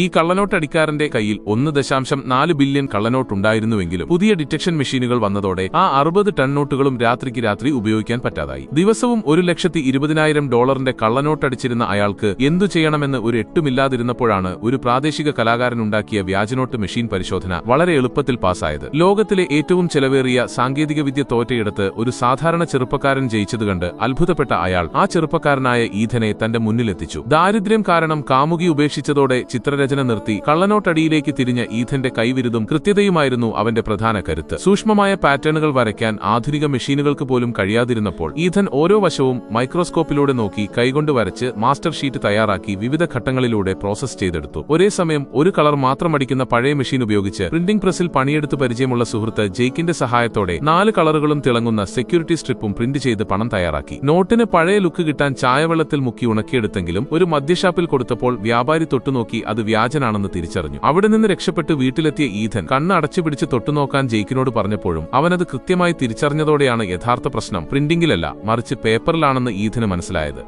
ഈ കള്ളനോട്ടടിക്കാരന്റെ കയ്യിൽ 1.4 ബില്യൺ കള്ളനോട്ടുണ്ടായിരുന്നുവെങ്കിലും പുതിയ ഡിറ്റക്ഷൻ മെഷീനുകൾ വന്നതോടെ ആ 60 ടൺ നോട്ടുകളും രാത്രിക്ക് രാത്രി ഉപയോഗിക്കാൻ പറ്റാതായി. ദിവസവും $1,20,000 കള്ളനോട്ടടിച്ചിരുന്ന അയാൾക്ക് എന്തു ചെയ്യണമെന്ന് ഒരു എട്ടുമില്ലാതിരുന്നപ്പോഴാണ് ഒരു പ്രാദേശിക കലാകാരനുണ്ടാക്കിയ വ്യാജനോട്ട് മെഷീൻ പരിശോധന വളരെ എളുപ്പത്തിൽ പാസായത്. ലോകത്തിലെ ഏറ്റവും ചെലവേറിയ സാങ്കേതികവിദ്യ തോറ്റയിടത്ത് ഒരു സാധാരണ ചെറുപ്പക്കാരൻ ജയിച്ചതുകണ്ട് അത്ഭുതപ്പെട്ട അയാൾ ആ ചെറുപ്പക്കാരനായ ഈഥനെ തന്റെ മുന്നിലെത്തിച്ചു. ദാരിദ്ര്യം കാരണം കാമുകി ഉപേക്ഷിച്ചതോടെ ചിത്രരചന നിർത്തി കള്ളനോട്ടടിയിലേക്ക് തിരിഞ്ഞ ഈഥന്റെ കൈവിരുതും കൃത്യതയുമായിരുന്നു അവന്റെ പ്രധാന കരുത്ത്. സൂക്ഷ്മമായ പാറ്റേണുകൾ വരയ്ക്കാൻ ആധുനിക മെഷീനുകൾക്ക് പോലും കഴിയാതിരുന്നപ്പോൾ ഈഥൻ ഓരോ വശവും മൈക്രോസ്കോപ്പിലൂടെ നോക്കി കൈകൊണ്ട് വരച്ച് മാസ്റ്റർ ഷീറ്റ് തയ്യാറാക്കി വിവിധ ഘട്ടങ്ങളിലൂടെ പ്രോസസ് ചെയ്തെടുത്തു. ഒരേ സമയം ഒരു കളർ മാത്രം അടിക്കുന്ന പഴയ മെഷീൻ ഉപയോഗിച്ച് പ്രിന്റിംഗ് പ്രസിൽ പണിയെടുത്ത് പരിചയമുള്ള സുഹൃത്ത് ജെയ്ക്കിന്റെ സഹായത്തോടെ 4 കളറുകളും തിളങ്ങുന്ന സെക്യൂരിറ്റി സ്ട്രിപ്പും പ്രിന്റ് ചെയ്ത് പണം തയ്യാറാക്കി. നോട്ടിന് പഴയ ലുക്ക് കിട്ടാൻ ചായവെള്ളത്തിൽ മുക്കി ഉണക്കിയെടുത്തെങ്കിലും ഒരു മദ്യഷാപ്പിൽ കൊടുത്തപ്പോൾ വ്യാപാരി തൊട്ടുനോക്കി അത് വ്യാജനാണെന്ന് തിരിച്ചറിഞ്ഞു. അവിടെ നിന്ന് രക്ഷപ്പെട്ട് വീട്ടിലെത്തിയ ഈഥൻ കണ്ണ് അടച്ചുപിടിച്ച് തൊട്ടുനോക്കാൻ ജെയ്ക്കിനോട് പറഞ്ഞപ്പോഴും അവനത് കൃത്യമായി തിരിച്ചറിഞ്ഞതോടെയാണ് യഥാർത്ഥ പ്രശ്നം പ്രിന്റിംഗിലല്ല മറിച്ച് പേപ്പറിലാണെന്ന് ഈഥന് മനസ്സിലായത്.